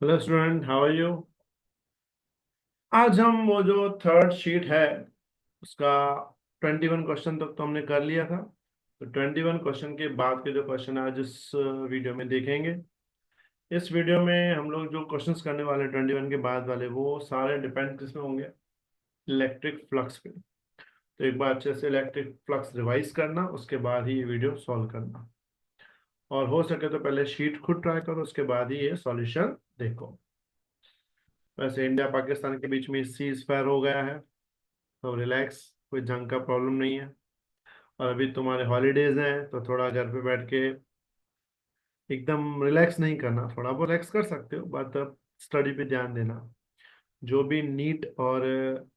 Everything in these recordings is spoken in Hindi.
Hello student, how are you. आज हम वो जो थर्ड शीट है उसका 21 क्वेश्चन तक तो हमने कर लिया था। तो 21 क्वेश्चन के बाद के जो क्वेश्चन आज इस वीडियो में देखेंगे। इस वीडियो में हम लोग जो क्वेश्चंस करने वाले 21 के बाद वाले वो सारे डिपेंड किस में होंगे, इलेक्ट्रिक फ्लक्स पे। तो एक बार अच्छे से इलेक्ट्रिक फ्लक्स रिवाइज करना, उसके बाद ही ये वीडियो सॉल्व करना। और हो सके तो पहले शीट खुद ट्राई करो, उसके बाद ही ये सॉल्यूशन देखो। वैसे इंडिया पाकिस्तान के बीच में सीज फायर हो गया है, तो रिलैक्स, कोई जंग का प्रॉब्लम नहीं है। और अभी तुम्हारे हॉलीडेज हैं तो थोड़ा घर पे बैठ के एकदम रिलैक्स नहीं करना, थोड़ा बहुत रिलैक्स कर सकते हो, बट अब स्टडी पे ध्यान देना। जो भी नीट और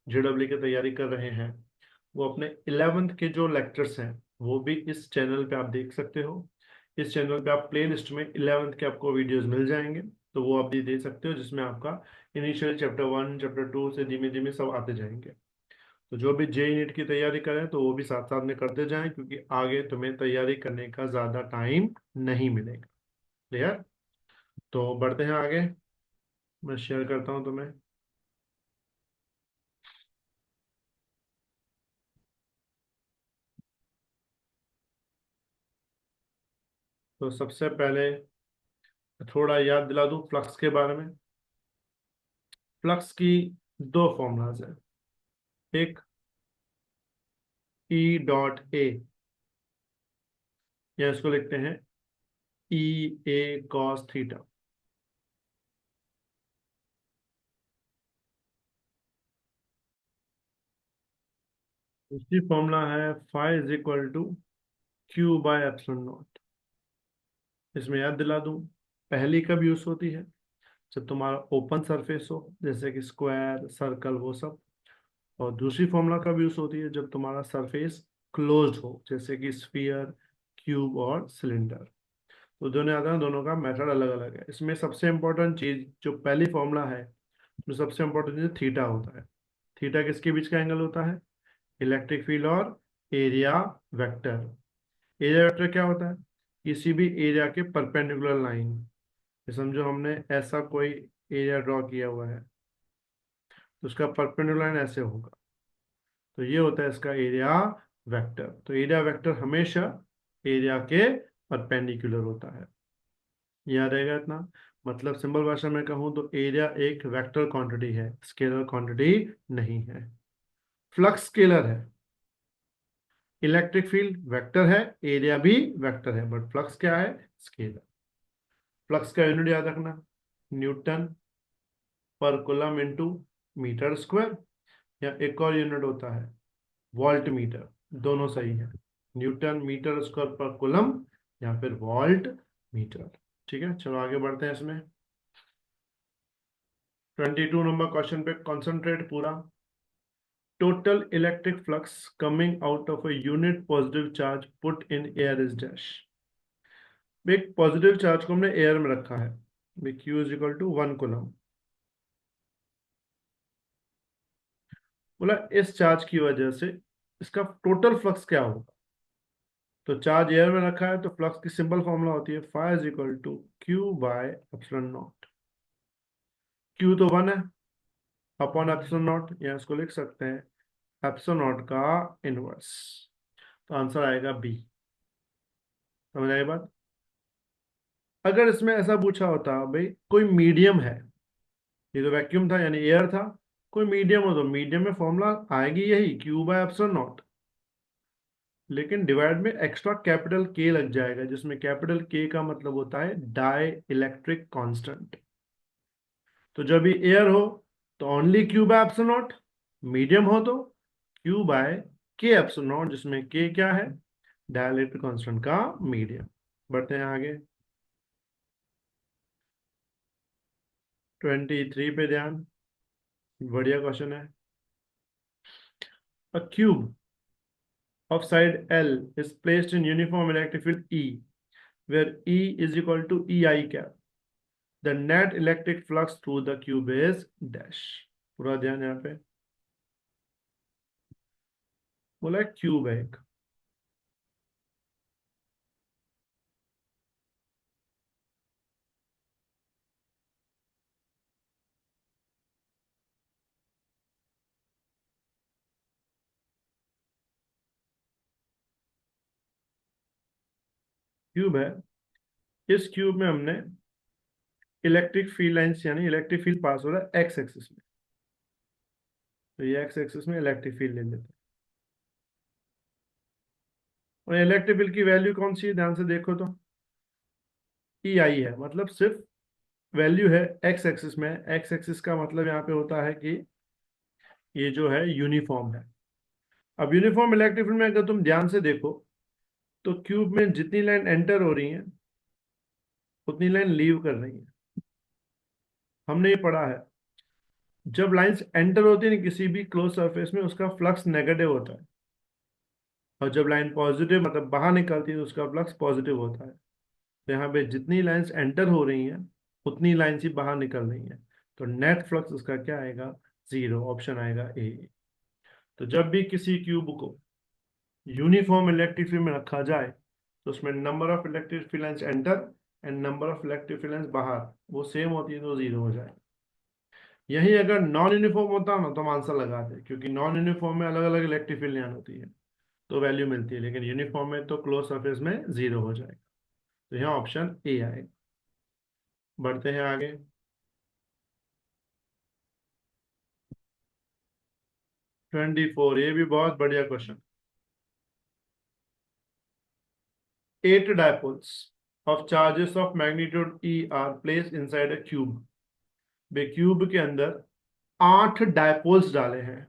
जेडब्ल्यू की तैयारी कर रहे हैं वो अपने 11th के जो लेक्चर्स हैं वो भी इस चैनल पे आप देख सकते हो। इस चैनल पे आप प्ले लिस्ट में 11th के आपको वीडियोस मिल जाएंगे, तो वो आप भी देख सकते हो, जिसमें आपका इनिशियल चैप्टर 1 चैप्टर 2 से धीमे धीमे सब आते जाएंगे। तो जो भी जेई नीट की तैयारी करें तो वो भी साथ साथ में करते जाएं, क्योंकि आगे तुम्हें तैयारी करने का ज़्यादा टाइम नहीं मिलेगा। क्लियर। तो बढ़ते हैं आगे, मैं शेयर करता हूं तुम्हें। तो सबसे पहले थोड़ा याद दिला दूं फ्लक्स के बारे में। फ्लक्स की दो फॉर्मूलाज है। एक E.A, या इसको लिखते हैं E A cos थीटा। दूसरी फॉर्मूला है phi is equal to Q/ε0। इसमें याद दिला दूं, पहली कब यूज होती है, जब तुम्हारा ओपन सरफेस हो, जैसे कि स्क्वायर सर्कल वो सब। और दूसरी फॉर्मूला कब यूज होती है, जब तुम्हारा सरफेस क्लोज्ड हो, जैसे कि स्फीयर, क्यूब और सिलेंडर। तो दोनों याद है, दोनों का मेथड अलग अलग है। इसमें सबसे इंपॉर्टेंट चीज जो पहली फॉर्मूला है, जो सबसे इंपॉर्टेंट चीज थीटा होता है। थीटा किसके बीच का एंगल होता है, इलेक्ट्रिक फील्ड और एरिया वेक्टर। एरिया वेक्टर क्या होता है, किसी भी एरिया के परपेंडिकुलर लाइन। समझो हमने ऐसा कोई एरिया ड्रॉ किया हुआ है, तो उसका परपेंडिकुलर लाइन ऐसे होगा, तो ये होता है इसका एरिया वेक्टर। तो एरिया वेक्टर हमेशा एरिया के परपेंडिकुलर होता है। याद रहेगा इतना। मतलब सिंपल भाषा में कहूँ तो एरिया एक वेक्टर क्वांटिटी है, स्केलर क्वांटिटी नहीं है। फ्लक्स स्केलर है, इलेक्ट्रिक फील्ड वेक्टर है, एरिया भी वेक्टर है, बट फ्लक्स क्या है, स्केलर। फ्लक्स का यूनिट याद रखना, न्यूटन पर कूलम इंटू मीटर स्क्वायर, या एक और यूनिट होता है वोल्ट मीटर। दोनों सही है, Newton metre square per coulomb या फिर वोल्ट मीटर। ठीक है, चलो आगे बढ़ते हैं इसमें। 22 नंबर क्वेश्चन पे कॉन्सेंट्रेट पूरा। Total electric flux coming out of a unit positive charge put in air is dash. एक पॉजिटिव चार्ज को हमने एयर में रखा है, Q is equal to 1 coulomb. बोला इस चार्ज की वजह से इसका टोटल फ्लक्स क्या होगा। तो चार्ज एयर में रखा है तो फ्लक्स की सिंपल फॉर्मूला होती है phi is equal to Q/ε0। Q तो 1 है, अपॉन ε0, या इसको लिख सकते हैं ε0 का इनवर्स। तो आंसर आएगा बी। समझ आई बात। अगर इसमें ऐसा पूछा होता भाई कोई मीडियम है, ये तो वैक्यूम था यानी एयर था, कोई मीडियम हो तो मीडियम में फॉर्मूला आएगी यही Q/ε0, लेकिन डिवाइड में एक्स्ट्रा कैपिटल के लग जाएगा, जिसमें कैपिटल के का मतलब होता है डाई इलेक्ट्रिक कांस्टेंट। तो जब ये एयर हो तो ओनली Q/ε0, मीडियम हो तो Q/K/ε0, जिसमें के क्या है, डाई इलेक्ट्रिक कांस्टेंट का मीडियम। बढ़ते हैं आगे। 23 पे ध्यान, बढ़िया क्वेश्चन है। अ cube of side L is placed in uniform electric field E, where E is equal to EI cap. The net electric flux through the cube is dash। पूरा ध्यान यहाँ पे, बोला क्यूब है एक। क्यूब है, इस क्यूब में हमने इलेक्ट्रिक फील्ड लाइंस यानी इलेक्ट्रिक फील्ड पास हो रहा है एक्स एक्सिस में, तो ये एक्स एक्सिस में इलेक्ट्रिक फील्ड ले लेते हैं। और इलेक्ट्रिक फील्ड की वैल्यू कौन सी है, ध्यान से देखो तो ई आई है, मतलब सिर्फ वैल्यू है एक्स एक्सिस में। एक्स एक्सिस का मतलब यहाँ पे होता है कि ये जो है यूनिफॉर्म है। अब यूनिफॉर्म इलेक्ट्रिक फील्ड में अगर तुम ध्यान से देखो तो क्यूब में जितनी लाइन एंटर हो रही है उतनी लाइन लीव कर रही है। हमने ये पढ़ा है, जब लाइंस एंटर होती है ना किसी भी क्लोज सरफेस में, उसका फ्लक्स नेगेटिव होता है, और जब लाइन पॉजिटिव मतलब बाहर निकलती है तो उसका फ्लक्स पॉजिटिव होता है। तो यहाँ पे जितनी लाइंस एंटर हो रही हैं उतनी लाइंस ही बाहर निकल रही हैं, तो नेट फ्लक्स उसका क्या आएगा, जीरो। ऑप्शन आएगा ए। तो जब भी किसी क्यूब को यूनिफॉर्म इलेक्ट्रिक फील्ड में रखा जाए तो उसमें number of electric field lines enter and number of electric field lines बाहर वो सेम होती है, तो जीरो हो जाए। यही अगर नॉन यूनिफॉर्म होता ना तो हम आंसर लगाते, क्योंकि नॉन यूनिफॉर्म में अलग अलग इलेक्ट्रिक फील्ड लाइन होती है तो वैल्यू मिलती है, लेकिन यूनिफॉर्म में तो क्लोज सरफेस में जीरो हो जाएगा। तो यहाँ ऑप्शन ए आएगा। बढ़ते हैं आगे। 24, ये भी बहुत बढ़िया question. 8 dipoles of charges of magnitude E R place inside a cube. Way cube के अंदर 8 डायपोल्स डाले हैं।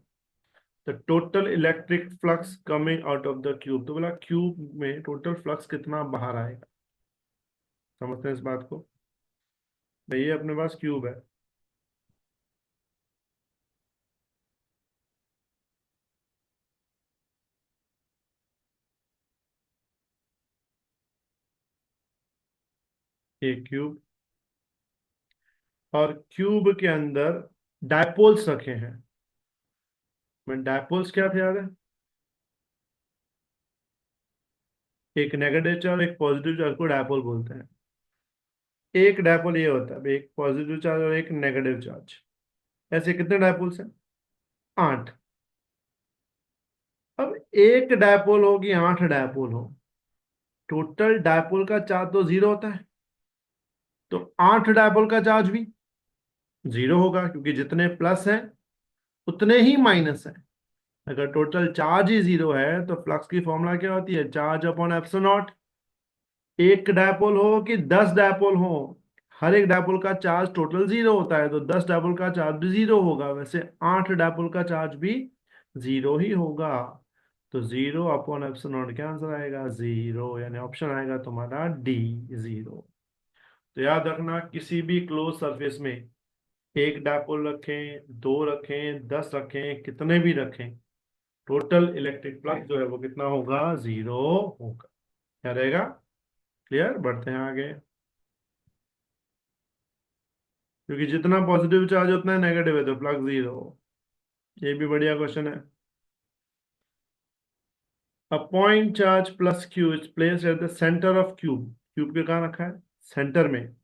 The total electric flux coming out of the cube. तो बोला क्यूब में टोटल फ्लक्स कितना बाहर आएगा। समझते हैं इस बात को। भाई ये अपने पास क्यूब है, एक क्यूब, और क्यूब के अंदर डायपोल्स रखे हैं। मैं डायपोल्स क्या थे याद है, एक नेगेटिव चार्ज एक पॉजिटिव चार्ज को डायपोल बोलते हैं। एक डायपोल ये होता है, एक पॉजिटिव चार्ज और एक नेगेटिव चार्ज। ऐसे कितने डायपोल्स हैं, 8। अब एक डायपोल हो कि 8 डायपोल हो, टोटल डायपोल का चार्ज तो जीरो होता है, तो 8 डायपोल का चार्ज भी जीरो होगा, क्योंकि जितने प्लस हैं उतने ही माइनस हैं। अगर टोटल चार्ज ही जीरो है तो फ्लक्स की फॉर्मूला क्या होती है, चार्ज अपॉन एप्सिलॉन नॉट। एक डायपोल हो कि 10 डायपोल हो, हर एक डायपोल का चार्ज टोटल जीरो होता है, तो 10 डायपोल का चार्ज भी जीरो होगा, वैसे 8 डायपोल का चार्ज भी जीरो ही होगा। तो जीरो अपॉन एप्सिलॉन नॉट क्या आंसर आएगा, जीरो, यानी ऑप्शन आएगा तुम्हारा डी, जीरो। तो याद रखना, किसी भी क्लोज सरफेस में एक डायपोल रखें, दो रखें, 10 रखें, कितने भी रखें, टोटल इलेक्ट्रिक फ्लक्स जो है वो कितना होगा, जीरो होगा। क्या रहेगा, क्लियर। बढ़ते हैं आगे, क्योंकि जितना पॉजिटिव चार्ज उतना नेगेटिव है तो फ्लक्स जीरो। ये भी बढ़िया क्वेश्चन है। A point charge plus Q is placed at the centre of cube. Cube के कहाँ रखा है, सेंटर में।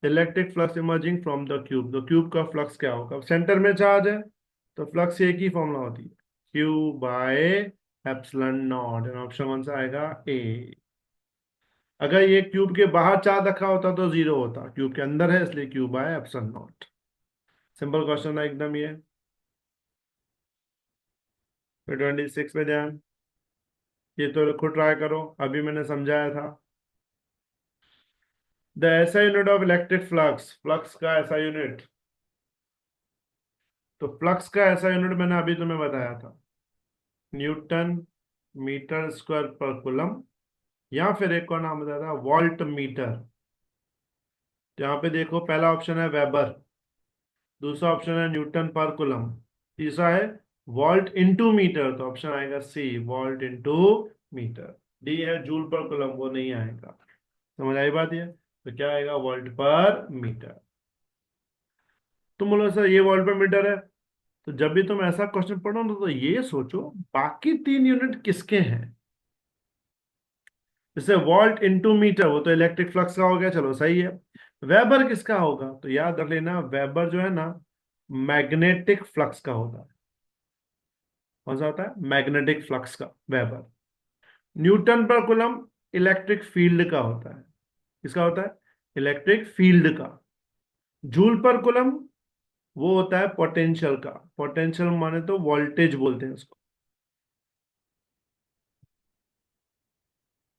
Electric flux emerging from the cube, तो क्यूब का फ्लक्स क्या होगा, सेंटर में चार्ज है तो फ्लक्स एक ही फॉर्मूला होती है, Q by epsilon not. Option कौन सा आएगा, ए। अगर ये क्यूब के बाहर चार्ज रखा होता तो जीरो होता, क्यूब के अंदर है इसलिए cube by epsilon not. Simple question है एकदम ये। फिर 26 पे ध्यान, ये तो खुद ट्राई करो, अभी मैंने समझाया था। द ऐसा unit of electric flux, flux का ऐसा यूनिट, तो फ्लक्स का ऐसा यूनिट मैंने अभी तुम्हें बताया था, Newton metre square per coulomb, या फिर एक और नाम बताया था वोल्ट मीटर। तो यहाँ पे देखो, पहला ऑप्शन है वेबर, दूसरा ऑप्शन है न्यूटन पर कूलम, तीसरा है वोल्ट इनटू मीटर, तो ऑप्शन आएगा सी, वोल्ट इनटू मीटर। डी है जूल पर कूलम, वो नहीं आएगा। समझ आई बात ये, तो क्या आएगा, वोल्ट पर मीटर। तुम बोलो सर ये वोल्ट पर मीटर है, तो जब भी तुम ऐसा क्वेश्चन पढ़ो ना तो ये सोचो बाकी 3 यूनिट किसके हैं। जैसे वोल्ट इनटू मीटर वो तो इलेक्ट्रिक फ्लक्स का हो गया, चलो सही है। वेबर किसका होगा, तो याद रख लेना वेबर जो है ना मैग्नेटिक फ्लक्स का होता है। कौन सा होता है, मैग्नेटिक फ्लक्स का वेबर। न्यूटन पर कूलम इलेक्ट्रिक फील्ड का होता है। किसका होता है? इलेक्ट्रिक फील्ड का। जूल पर कूलम वो होता है पोटेंशियल का। पोटेंशियल माने तो वोल्टेज बोलते हैं उसको।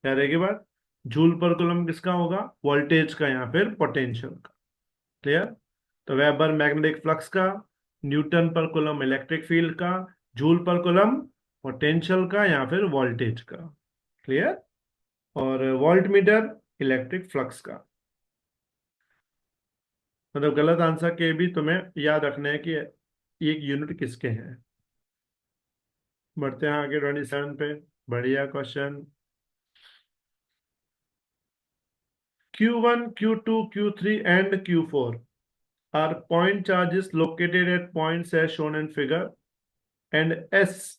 क्या रहेगी बात? जूल पर कूलम किसका होगा? वोल्टेज का या फिर पोटेंशियल का। क्लियर? तो वेबर मैग्नेटिक फ्लक्स का, न्यूटन पर कूलम इलेक्ट्रिक फील्ड का, जूल पर कूलम पोटेंशियल का या फिर वोल्टेज का। क्लियर? और वोल्ट मीटर इलेक्ट्रिक फ्लक्स का। मतलब गलत आंसर के भी तुम्हें याद रखना है कि एक यूनिट किसके हैं। बढ़ते हैं आगे 27 पे। बढ़िया question. Q1, Q2, Q3 and Q4 are point charges located at points as shown in figure, and S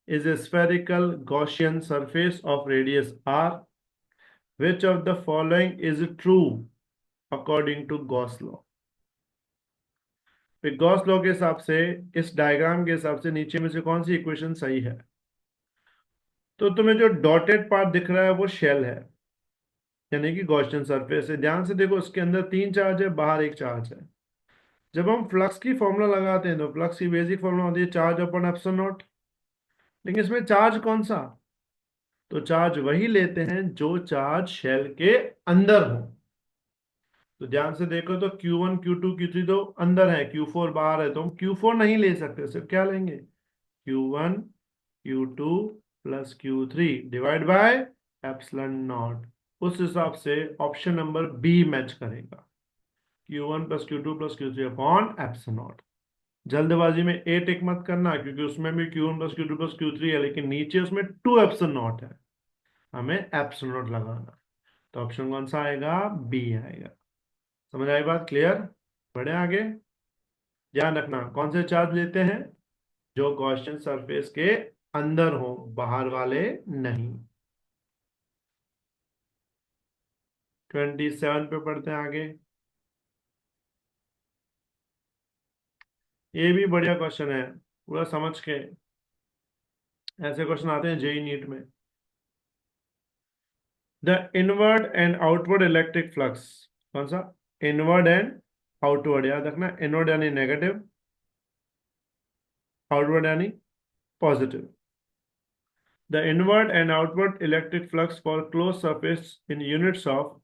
is a spherical Gaussian surface of radius r. Which of the following is true according to Gauss law? फिर गॉस लॉ के हिसाब से, इस डायग्राम के हिसाब से नीचे में से कौन सी इक्वेशन सही है? तो तुम्हें जो डॉटेड पार्ट दिख रहा है वो शेल है, यानी कि गॉसियन सरफेस है। ध्यान से देखो, उसके अंदर 3 चार्ज है, बाहर 1 चार्ज है। जब हम फ्लक्स की फॉर्मूला लगाते हैं तो फ्लक्स की बेसिक फॉर्मूला होती है चार्ज अपॉन एप्सिलॉन नॉट। लेकिन इसमें चार्ज कौन सा? तो चार्ज वही लेते हैं जो चार्ज शेल के अंदर हो। तो ध्यान से देखो, तो Q1, Q2, Q3 तो अंदर है, Q4 बाहर है, तो हम Q4 नहीं ले सकते। सिर्फ क्या लेंगे? Q1 Q2 plus Q3 divide by epsilon not. उस हिसाब से ऑप्शन नंबर बी मैच करेगा। Q1 plus Q2 plus Q3 upon epsilon not. जल्दबाजी में ए टिक मत करना, क्योंकि उसमें भी Q1 plus Q2 plus Q3 है, लेकिन नीचे उसमें 2 एप्सिलॉन नॉट है। हमें एप्सिलॉन नॉट लगाना। तो ऑप्शन कौन सा आएगा? बी आएगा। समझ आई बात? क्लियर? बढ़े आगे। ध्यान रखना कौन से चार्ज लेते हैं? जो गॉसियन सरफेस के अंदर हो, बाहर वाले नहीं। 27 पे पढ़ते हैं आगे। ये भी बढ़िया क्वेश्चन है, पूरा समझ के। ऐसे क्वेश्चन आते हैं जेई नीट में। The inward and outward electric flux. कौन सा? Inward and outward. याद रखना, इनवर्ड यानी नेगेटिव, आउटवर्ड यानी positive. The inward and outward electric flux for close surface in units of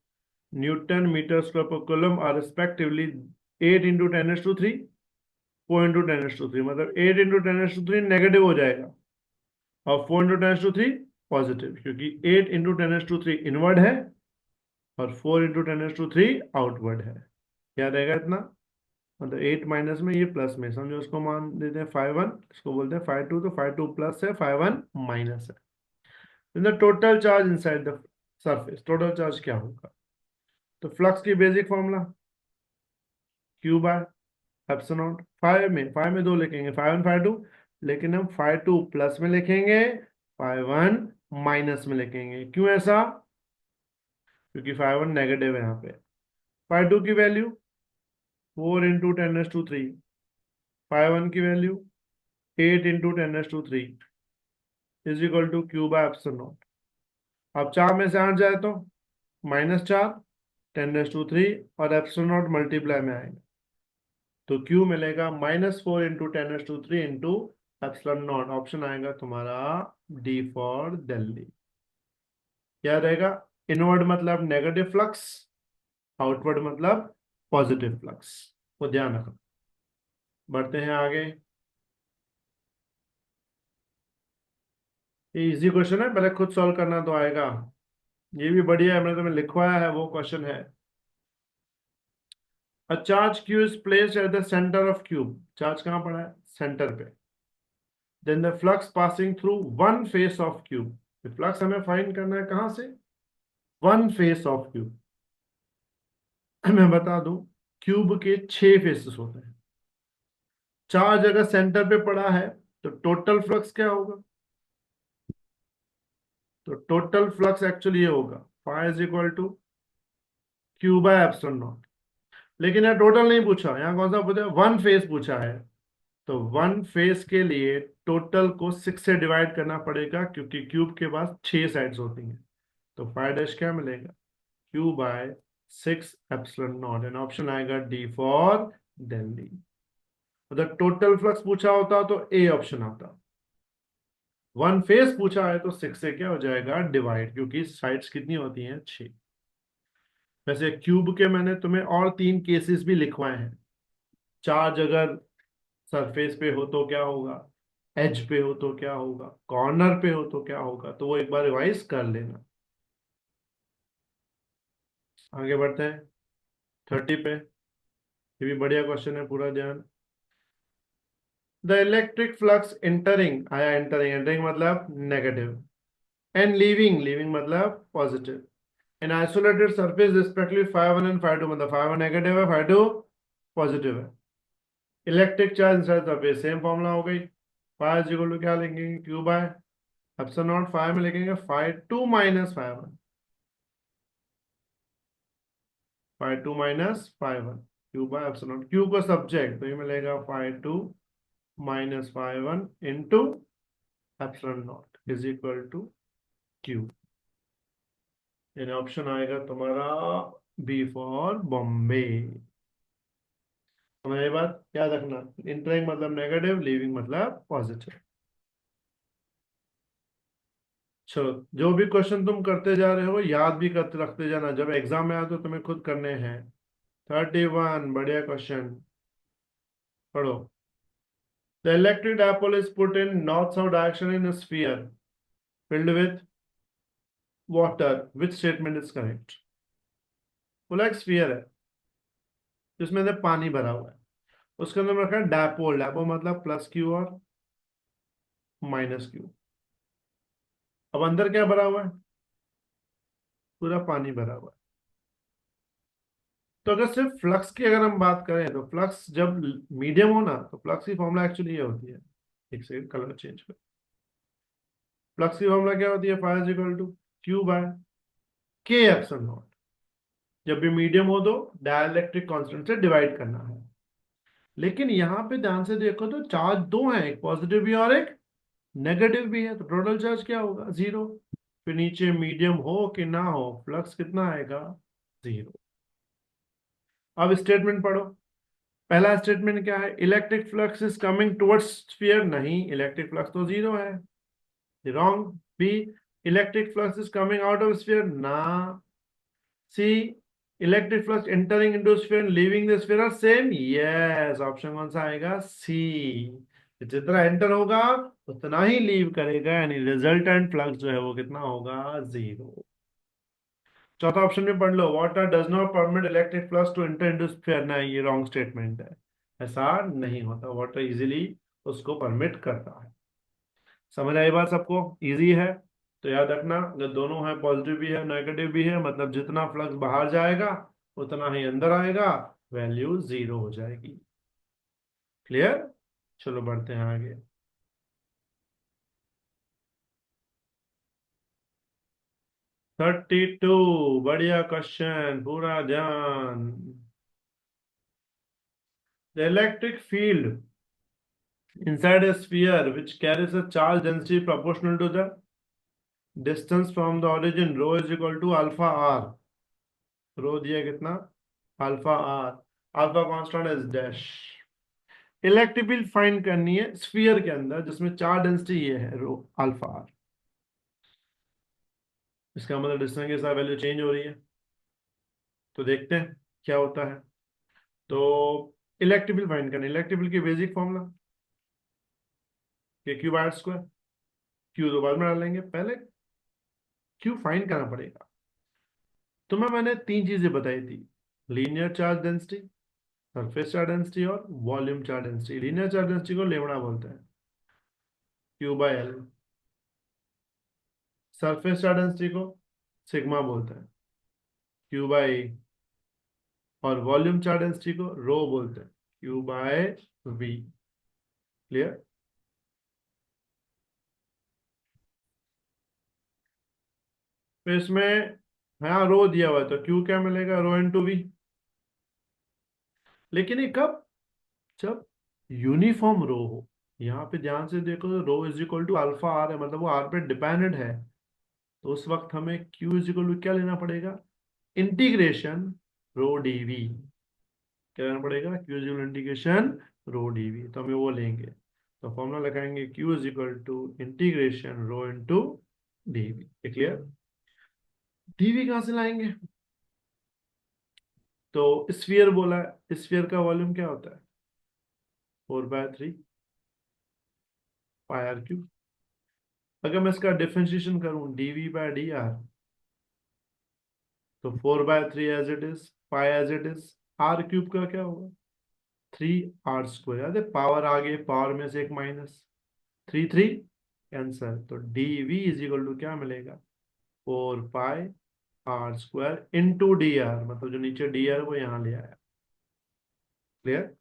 newton metre square per coulomb are respectively 8 into 10⁻3, 4 into 10⁻3। मतलब 8 इंटू 10⁻3 नेगेटिव हो जाएगा और 4 इंटू 10⁻3 पॉजिटिव, क्योंकि 8 इंटू 10⁻3 इनवर्ड है और 4 इंटू 10⁻3 आउटवर्ड है। याद रहेगा इतना? मतलब 8 माइनस में, ये प्लस में, समझो उसको मान देते हैं 5 1, इसको बोलते हैं 5 2, तो 5 2 प्लस है, 5 1 माइनस है। The total charge inside the surface, total charge क्या होगा? तो फ्लक्स की basic formula Q by epsilon not. 5 में 2 लिखेंगे, 5 1 5 2, लेकिन हम 5 2 प्लस में लिखेंगे, 5 1 माइनस में लिखेंगे। क्यों ऐसा? क्योंकि 5 1 नेगेटिव है यहाँ पे। 5 2 की वैल्यू 4 इंटू 10⁻3, 5 1 की value 8 into 10⁻3 is equal to Q by epsilon naught. अब 4 में से 8 जाए तो -4, 10⁻3 और एप्सिलॉन नॉट मल्टीप्लाई में आएगा, तो क्यू मिलेगा -4 into 10⁻3 into epsilon not. Option आएगा तुम्हारा डी फॉर दिल्ली। क्या रहेगा? इनवर्ड मतलब नेगेटिव फ्लक्स, आउटवर्ड मतलब पॉजिटिव फ्लक्स। वो ध्यान रखो। बढ़ते हैं आगे। ये इजी क्वेश्चन है, पहले खुद सॉल्व करना तो आएगा। ये भी बढ़िया है, मैंने तुम्हें लिखवाया है वो क्वेश्चन है। A charge Q is placed at the centre of cube. Charge कहाँ पड़ा है? सेंटर पे। Then the flux passing through one face of cube. Flux हमें फाइंड करना है कहां से? One face of cube. मैं बता दूं, क्यूब के 6 फेसेस होते हैं। चार्ज अगर सेंटर पे पड़ा है तो टोटल फ्लक्स क्या होगा? तो टोटल फ्लक्स एक्चुअली ये होगा, phi is equal to Q by epsilon naught. लेकिन यहाँ टोटल नहीं पूछा, यहाँ कौन सा पूछा? वन फेस पूछा है। तो वन फेस के लिए टोटल को 6 से डिवाइड करना पड़ेगा, क्योंकि क्यूब के पास 6 साइड्स होती हैं। तो 5 क्या मिलेगा, Q/6 ε0, एंड ऑप्शन आएगा डी फॉर दिल्ली। मतलब टोटल फ्लक्स पूछा होता तो ए ऑप्शन आता, वन फेस पूछा है तो 6 से क्या हो जाएगा डिवाइड, क्योंकि साइड्स कितनी होती हैं, 6। वैसे क्यूब के मैंने तुम्हें और 3 केसेस भी लिखवाए हैं। चार्ज अगर सरफेस पे हो तो क्या होगा, एज पे हो तो क्या होगा, कॉर्नर पे हो तो क्या होगा, तो वो एक बार रिवाइज कर लेना। आगे बढ़ते हैं 30 पे। ये भी बढ़िया क्वेश्चन है, पूरा ध्यान। द इलेक्ट्रिक फ्लक्स एंटरिंग, आया एंटरिंग, एंटरिंग मतलब नेगेटिव, एंड लीविंग, लीविंग मतलब positive, in isolated surface respectively φ1 and φ2, मतलब φ1 नेगेटिव है, φ2 पॉजिटिव है। Electric charge inside surface, same formula हो गई। फाइव इज इक्वल टू क्या लिखेंगे, Q/ε0, फाइव में लिखेंगे φ2 - φ1, φ2 - φ1, Q/ε0, Q को सब्जेक्ट तो ये मिलेगा φ2 - φ1 into ε0 is equal to Q। यानी ऑप्शन आएगा तुम्हारा बी फॉर बॉम्बे। समझ आई बात, याद रखना, इंटरिंग मतलब नेगेटिव, लीविंग मतलब पॉजिटिव। चलो, जो भी क्वेश्चन तुम करते जा रहे हो याद भी करते रखते जाना, जब एग्जाम में आए तो तुम्हें खुद करने हैं। 31, बढ़िया क्वेश्चन, पढ़ो। The electric dipole is put in north south direction in sphere filled with water, which statement is correct. बोला एक स्फीयर है जिसमें अंदर पानी भरा हुआ है, उसके अंदर रखा है डायपोल, डायपोल मतलब +Q और -Q। अब अंदर क्या भरा हुआ है, पूरा पानी भरा हुआ है। तो अगर सिर्फ फ्लक्स की अगर हम बात करें तो फ्लक्स जब मीडियम हो ना, तो फ्लक्स की फॉर्मूला एक्चुअली ये होती है, एक सेकंड कलर चेंज कर। फ्लक्स की फॉर्मूला क्या होती है, Φ = Q/K ε0। जब भी मीडियम हो तो डाइलेक्ट्रिक कांस्टेंट से डिवाइड करना है। लेकिन यहाँ पे ध्यान से देखो तो चार्ज दो हैं, एक पॉजिटिव भी है और एक नेगेटिव भी है, तो टोटल चार्ज क्या होगा, 0। फिर नीचे मीडियम हो कि ना हो, फ्लक्स कितना आएगा, 0। अब स्टेटमेंट पढ़ो। पहला स्टेटमेंट क्या है, electric flux is coming towards sphere, नहीं, इलेक्ट्रिक फ्लक्स तो 0 है, wrong. B, electric flux is coming out of sphere, ना। C, electric flux entering into sphere leaving the sphere are same, yes, option कौन सा आएगा, सी। जितना एंटर होगा उतना ही लीव करेगा, यानी रिजल्टेंट फ्लक्स जो है वो कितना होगा, 0। चौथा ऑप्शन में पढ़ लो, water does not permit electric flux to enter into sphere, ना, ये रॉन्ग स्टेटमेंट है, ऐसा नहीं होता, वाटर इजीली उसको परमिट करता है। समझ आई बात सबको, इजी है। तो याद रखना, अगर दोनों है, पॉजिटिव भी है नेगेटिव भी है, मतलब जितना फ्लक्स बाहर जाएगा उतना ही अंदर आएगा, वैल्यू 0 हो जाएगी। क्लियर, चलो बढ़ते हैं आगे। 32, बढ़िया क्वेश्चन, पूरा ध्यान। The electric field inside a sphere which carries a charge density proportional to the distance from the origin, rho is equal to alpha r। Rho दिया कितना, alpha R, alpha constant is dash. Electric field find करनी है स्फीयर के अंदर जिसमें चार्ज डेंसिटी ये है, रो अल्फा आर। इसका मतलब डिस्टेंस के साथ वैल्यू चेंज हो रही है, तो देखते हैं क्या होता है। तो इलेक्ट्रिक फील्ड फाइंड करनी, इलेक्ट्रिक फील्ड की बेसिक फॉर्मूला Q/r²। क्यू तो बाद में डालेंगे, पहले क्यू फाइंड करना पड़ेगा। तुम्हें मैंने 3 चीजें बताई थी, linear charge density, surface charge density और volume charge density. Linear charge density को लेमड़ा बोलते हैं, Q/L। सरफेस चार्ज डेंसिटी को सिग्मा बोलते हैं, Q/E। और वॉल्यूम चार्ज डेंसिटी को रो बोलते हैं, Q/V। क्लियर। तो इसमें हाँ रो दिया हुआ है तो Q क्या मिलेगा, ρ × V। लेकिन ये कब, जब यूनिफॉर्म रो हो। यहाँ पे ध्यान से देखो तो rho is equal to alpha r है, मतलब वो आर पे डिपेंडेंट है। तो उस वक्त हमें Q इज इक्वल टू क्या लेना पड़ेगा, इंटीग्रेशन रो डीवी। क्या लेना पड़ेगा, Q is equal integration rho DV, तो हमें वो लेंगे। तो फॉर्मूला लगाएंगे Q is equal to integration rho into DV. Clear. DV कहाँ से लाएंगे, तो स्फीयर बोला है, स्फीयर का वॉल्यूम क्या होता है, 4/3 पाई आर क्यूब। अगर मैं इसका डिफरेंशिएशन करूं डीवी बाय डी आर, तो 4/3 as it is, pi as it is, R cube का क्या होगा, 3r²। याद है पावर आगे, पावर में से एक माइनस, 3 3 कैंसर, तो डीवी इज इक्वल टू क्या मिलेगा, 4πr² इंटू डी आर, मतलब जो नीचे डी आर वो यहाँ ले आया। क्लियर।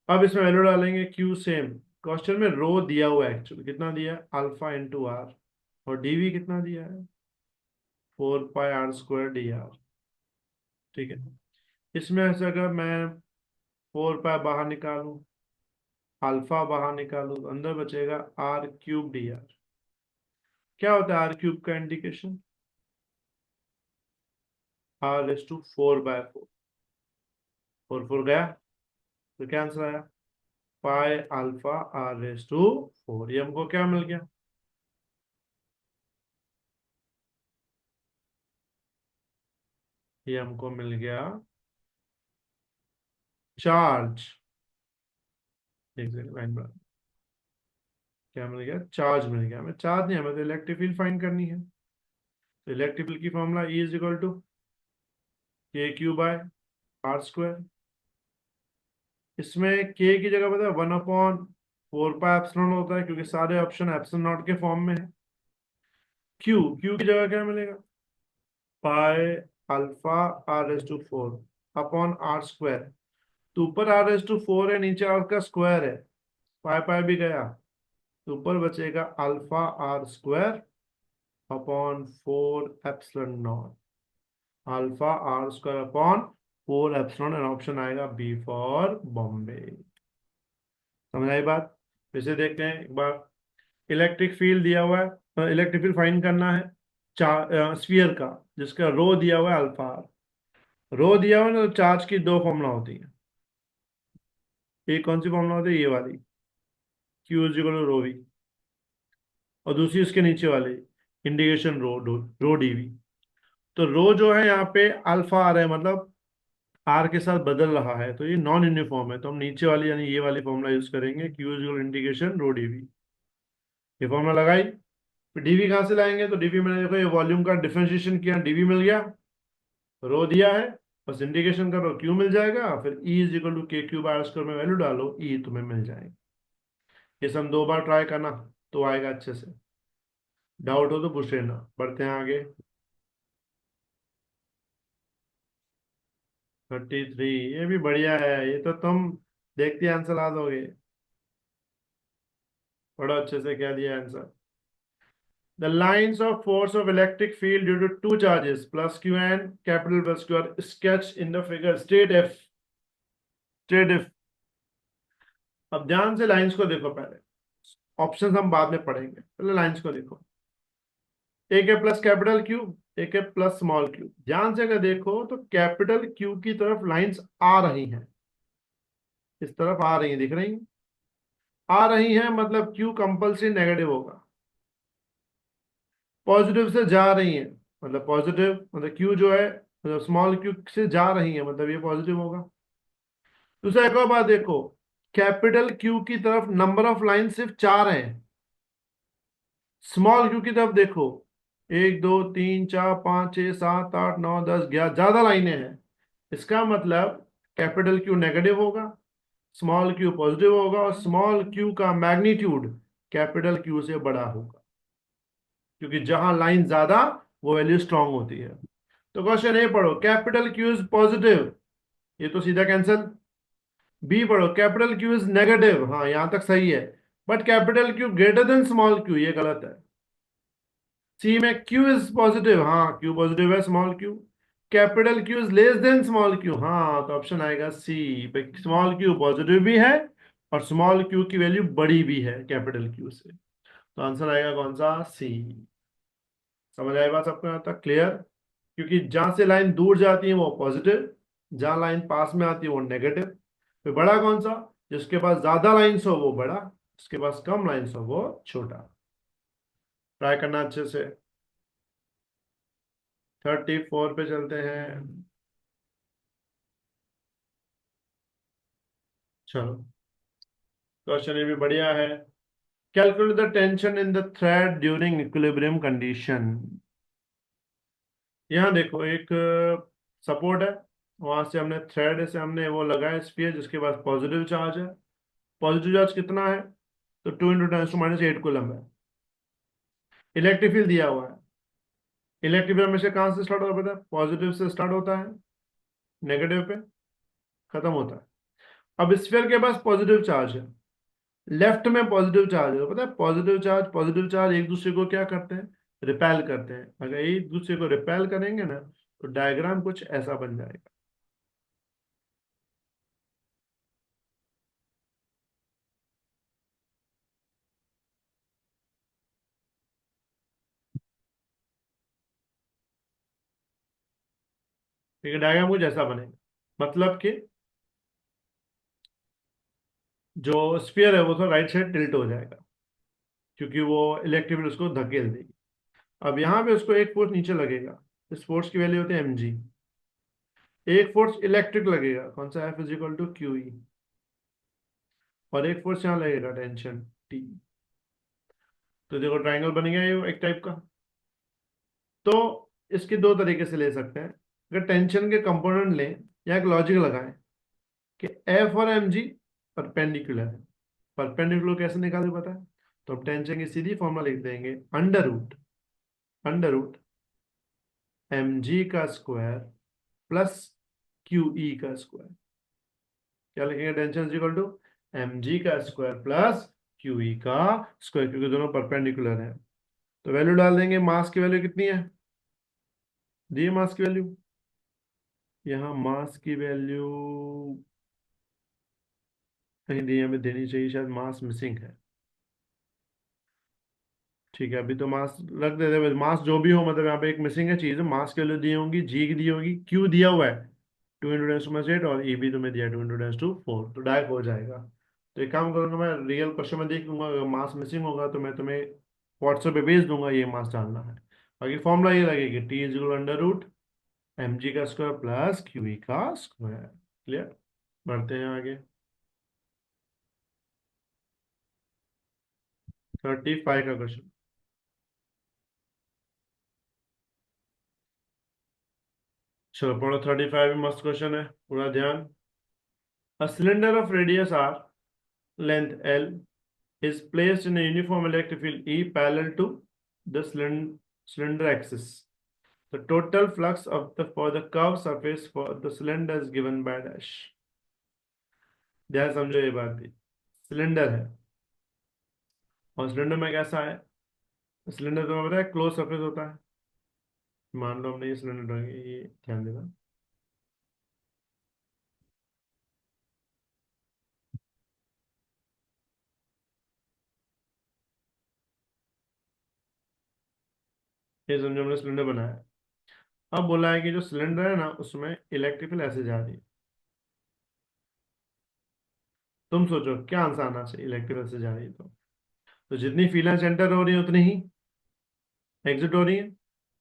अब इसमें वैल्यू डालेंगे क्यू सेम, क्वेश्चन में रो दिया हुआ है एक्चुअली, कितना दिया है, अल्फा इंटू आर, और डीवी कितना दिया है, 4πr² डी आर। ठीक है। इसमें से अगर मैं 4π बाहर निकालूं, अल्फा बाहर निकालूं, तो अंदर बचेगा r³ डी आर। क्या होता है आर क्यूब का इंडिकेशन, r⁴/4, 4 4 गया, तो क्या आंसर आया, पाई अल्फा r⁴। ये हमको क्या मिल गया, ये हमको मिल गया चार्ज। एक सेकंड लाइन पर, क्या मिल गया, चार्ज मिल गया। हमें चार्ज नहीं, हमें तो इलेक्ट्रिक फील्ड फाइंड करनी है। तो इलेक्ट्रिक फील्ड की formula E is equal to KQ/r²। इसमें K की जगह पता है 1/4π होता है, क्योंकि सारे ऑप्शन एप्सिलॉन नॉट के फॉर्म में है। Q की जगह क्या मिलेगा, pi alpha r⁴ upon r²। तो ऊपर r⁴ है, नीचे r का स्क्वायर है, पाई पाई भी गया, तो ऊपर बचेगा alpha r² upon 4 epsilon not, alpha r² upon 4 epsilon, and option आएगा बी फॉर बॉम्बे। समझ आई बात। वैसे देखते हैं एक बार, इलेक्ट्रिक फील्ड दिया हुआ है, इलेक्ट्रिक फील्ड फाइंड करना है स्फीयर का, जिसका रो दिया हुआ है अल्फा आर। रो दिया हुआ है ना, तो चार्ज की दो फॉर्मूला होती है। एक कौन सी फॉर्मूला होती है, ये वाली, Q is equal to rho V, और दूसरी उसके नीचे वाली, इंडिकेशन रो डीवी। तो रो जो है यहाँ पे अल्फा आर है, मतलब आर के साथ बदल रहा है, तो ये नॉन यूनिफॉर्म है, तो हम नीचे वाली यानी ये वाली फॉर्मूला यूज करेंगे, Q is equal integration rho DV. ये फॉर्मूला लगाई, फिर डीवी कहाँ से लाएंगे, तो डीवी मैंने देखो ये वॉल्यूम का डिफरेंशिएशन किया, डीवी मिल गया, रो दिया है, बस इंटीग्रेशन करो क्यू मिल जाएगा, फिर E is equal to KQ/r² में वैल्यू डालो, ई तुम्हें मिल जाएगी। ये सब 2 बार ट्राई करना तो आएगा अच्छे से। डाउट हो तो पूछ लेना। बढ़ते हैं आगे। 33, ये भी बढ़िया है, ये तो तुम देखते आंसर ला दोगे। बड़ा अच्छे से क्या दिया answer, the lines of force of electric field due to two charges plus q and capital plus q are sketched in the figure, state f, state f। अब ध्यान से लाइंस को देखो, पहले ऑप्शंस हम बाद में पढ़ेंगे, पहले लाइंस को देखो। एक है प्लस कैपिटल क्यू, एक है प्लस स्मॉल क्यू। ध्यान से अगर देखो तो कैपिटल क्यू की तरफ लाइंस आ रही हैं, इस तरफ आ रही हैं, दिख रही हैं, आ रही हैं, मतलब क्यू कंपल्सरी नेगेटिव होगा। पॉजिटिव से जा रही हैं, मतलब पॉजिटिव, मतलब क्यू जो है, मतलब स्मॉल क्यू से जा रही है, मतलब ये पॉजिटिव होगा। दूसरा एक और बात देखो, कैपिटल क्यू की तरफ नंबर ऑफ लाइन सिर्फ 4 हैं, स्मॉल क्यू की तरफ देखो 1 2 3 4 5 6 7 8 9 10 11, ज्यादा लाइनें हैं। इसका मतलब कैपिटल क्यू नेगेटिव होगा, स्मॉल क्यू पॉजिटिव होगा, और स्मॉल क्यू का मैग्नीट्यूड कैपिटल क्यू से बड़ा होगा, क्योंकि जहां लाइन ज्यादा वो वैल्यू स्ट्रांग होती है। तो क्वेश्चन ए पढ़ो, कैपिटल क्यू इज पॉजिटिव, ये तो सीधा कैंसिल। बी पढ़ो, कैपिटल क्यू इज नेगेटिव, हाँ यहां तक सही है, but capital Q greater than small Q, ये गलत है। सी में क्यू इज पॉजिटिव, हाँ क्यू पॉजिटिव है, small Q. Capital Q is less than small Q, हाँ तो ऑप्शन आएगा सी, स्मॉल क्यू पॉजिटिव भी है और स्मॉल क्यू की वैल्यू बड़ी भी है कैपिटल क्यू से, तो आंसर आएगा कौन सा, सी। समझ आई बात सबको यहाँ तक क्लियर? क्योंकि जहां से लाइन दूर जाती है वो पॉजिटिव, जहां लाइन पास में आती है वो नेगेटिव। फिर बड़ा कौन सा? जिसके पास ज्यादा लाइन्स हो वो बड़ा, जिसके पास कम लाइन्स हो वो छोटा। ट्राई करना अच्छे से। 34 पे चलते हैं। चलो, क्वेश्चन ये भी बढ़िया है। Calculate the tension in the thread during equilibrium condition. यहाँ देखो, एक सपोर्ट है, वहां से हमने थ्रेड से हमने वो लगाया स्फीयर जिसके पास पॉजिटिव चार्ज है। पॉजिटिव चार्ज कितना है? तो 2 × 10⁻⁸ कूलम है। इलेक्ट्रिक फील्ड दिया हुआ है। इलेक्ट्रिक फील्ड हमेशा कहाँ से स्टार्ट होता है? पॉजिटिव से स्टार्ट होता है, नेगेटिव पे खत्म होता है। अब स्फीयर के पास पॉजिटिव चार्ज है, लेफ्ट में पॉजिटिव चार्ज है, तो पता है पॉजिटिव चार्ज एक दूसरे को क्या करते हैं? रिपेल करते हैं। अगर एक दूसरे को रिपेल करेंगे ना, तो डायग्राम कुछ ऐसा बन जाएगा। ठीक है, डायग्राम कुछ ऐसा बनेगा, मतलब कि जो स्फीयर है वो तो राइट साइड टिल्ट हो जाएगा, क्योंकि वो इलेक्ट्रिक फील्ड उसको धकेल देगी। अब यहाँ पे उसको एक फोर्स नीचे लगेगा, इस फोर्स की वैल्यू होती है mg। एक फोर्स इलेक्ट्रिक लगेगा, कौन सा? F = QE। और एक फोर्स यहाँ लगेगा, टेंशन T। तो देखो ट्राइंगल बन गया ये एक टाइप का। तो इसके दो तरीके से ले सकते हैं। अगर टेंशन के कंपोनेंट लें या एक लॉजिक लगाएं कि F और mg परपेंडिकुलर है। परपेंडिकुलर कैसे निकाले पता है? तो अब टेंशन की सीधी फॉर्मूला लिख देंगे, अंडर रूट mg का स्क्वायर प्लस QE का स्क्वायर। क्या लिखेंगे? टेंशन इक्वल टू mg का स्क्वायर प्लस QE का स्क्वायर, क्योंकि दोनों परपेंडिकुलर है। तो वैल्यू डाल देंगे। मास की वैल्यू कितनी है? दी मास की वैल्यू। यहाँ मास की वैल्यू कहीं दी, हमें देनी चाहिए, शायद मास मिसिंग है। ठीक है, अभी तो मास रख देते हैं। मास जो भी हो, मतलब यहाँ पे एक मिसिंग है चीज, मास के लिए दी होंगी, जी की दी होगी, क्यू दिया हुआ है 2 × 10⁻⁸ और ई भी तुम्हें दिया 2 × 10⁴, तो डायरेक्ट हो जाएगा। तो एक काम करूंगा, मैं रियल क्वेश्चन में देख लूंगा, अगर मास मिसिंग होगा तो मैं तुम्हें व्हाट्सएप पे भेज दूंगा, ये मास डालना है। बाकी फॉर्मूला ये लगेगी, T = अंडर रूट mg का स्क्वायर प्लस QE का स्क्वायर। क्लियर? बढ़ते हैं आगे। 35 का क्वेश्चन। चलो पढ़ो, 35 में मस्त क्वेश्चन है, पूरा ध्यान। A cylinder of radius r, length L, is placed in a uniform electric field E parallel to the cylinder axis. The total flux of the for the curved surface for the cylinder is given by dash. ध्यान समझो ये बात भी। सिलेंडर है, और सिलेंडर में कैसा है? सिलेंडर तुम्हें पता है क्लोज सरफेस होता है। मान लो हमने ये सिलेंडर ड्राइंग, ये ध्यान देना। ये समझो हमने सिलेंडर बनाया। अब बोला है कि जो सिलेंडर है ना, उसमें इलेक्ट्रिकल ऐसे जा रही है। तुम सोचो क्या आंसर आना चाहिए, इलेक्ट्रिकल से जा रही है तो जितनी फील्ड सेंटर हो रही है उतनी ही एग्जिट हो रही है।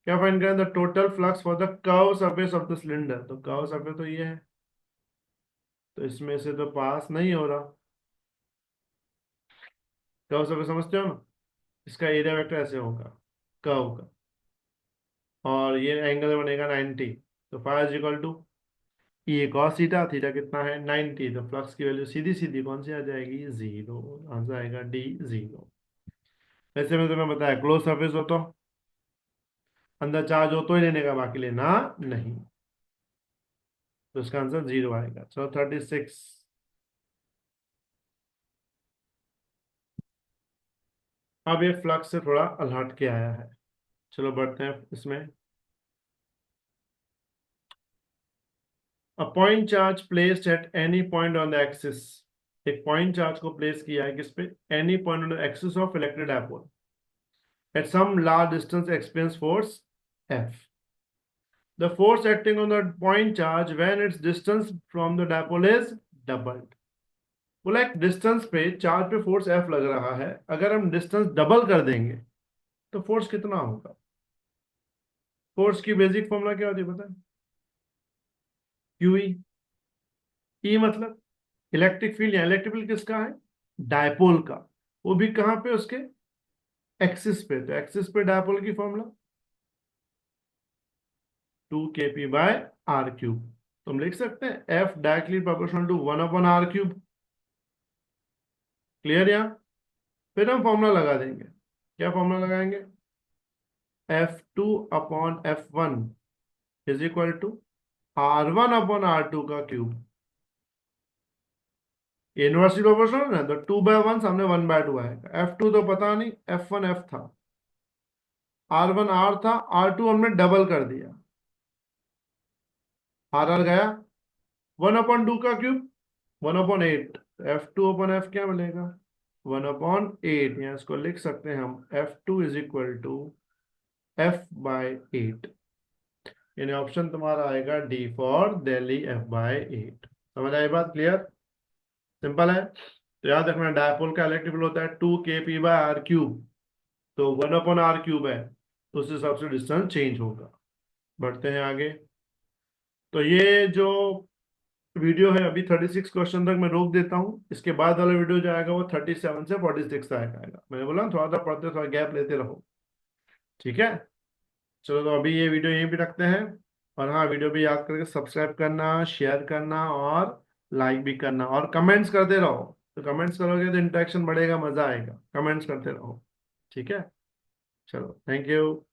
क्या फाइंड करें? The total flux for the curve surface of the cylinder. तो कर्व सरफेस तो ये है, तो इसमें से तो पास नहीं हो रहा। कर्व सरफेस समझते हो ना? इसका एरिया वेक्टर ऐसे होगा, कर्व का, और ये एंगल बनेगा 90। तो फाइव इज इक्वल टू ये कॉस थीटा, थीटा कितना है? 90। तो फ्लक्स की वैल्यू सीधी सीधी कौन सी आ जाएगी? 0। आंसर आएगा D0। वैसे में तुम्हें बताया क्लोज सरफेस हो तो अंदर चार्ज हो तो ही लेने का, बाकी लेना नहीं। तो इसका आंसर 0 आएगा। चलो 36। अब ये फ्लक्स से थोड़ा अलहट के आया है। चलो बढ़ते हैं इसमें। A point charge placed at any point on the axis. एक पॉइंट चार्ज को प्लेस किया है किस पे? Any point on the axis of electric dipole. At some large distance experience force F. The force acting on the point charge when its distance from the dipole is doubled. बोला एक डिस्टेंस पे चार्ज पे फोर्स F लग रहा है, अगर हम डिस्टेंस डबल कर देंगे तो फोर्स कितना होगा? फोर्स की बेसिक फॉर्मूला क्या होती है पता है? क्यूई। ई मतलब इलेक्ट्रिक फील्ड, या इलेक्ट्रिक फील्ड किसका है? डायपोल का। वो भी कहाँ पे? उसके एक्सिस पे। तो एक्सिस पे डायपोल की फॉर्मूला 2kp/r³ तुम लिख सकते हैं F directly proportional to 1/r³। Clear? यहाँ फिर हम फॉर्मूला लगा देंगे। क्या फॉर्मूला लगाएंगे? F2/F1 is equal to R1/R2 का क्यूब। इनवर्सली प्रोपोर्शनल है ना, तो 2/1 सामने 1/2 आएगा। F2 तो पता नहीं, F1 F था, R1 R था, R2 हमने डबल कर दिया, R गया, 1/2 का क्यूब 1/8। F2/F क्या मिलेगा? 1/8। या इसको लिख सकते हैं हम F2 is equal to F/8। यानी ऑप्शन तुम्हारा आएगा डी फॉर दिल्ली F/8। समझ आई बात? क्लियर? सिंपल है। तो याद रखना डायपोल का इलेक्ट्रिक फील्ड होता है 2kp/r³। तो 1/r³ है, तो उस हिसाब से डिस्टेंस चेंज होगा। बढ़ते हैं आगे। तो ये जो वीडियो है अभी 36 क्वेश्चन तक मैं रोक देता हूँ। इसके बाद वाला वीडियो जो आएगा वो 37 से 46 तक आएगा। मैंने बोला ना, थोड़ा सा पढ़ते थोड़ा गैप लेते रहो। ठीक है? चलो, तो अभी ये वीडियो यहीं पे रखते हैं। और हाँ, वीडियो भी याद करके सब्सक्राइब करना, शेयर करना और लाइक भी करना, और कमेंट्स करते रहो। तो कमेंट्स करोगे तो इंटरेक्शन बढ़ेगा, मजा आएगा। कमेंट्स करते रहो। ठीक है? चलो, थैंक यू।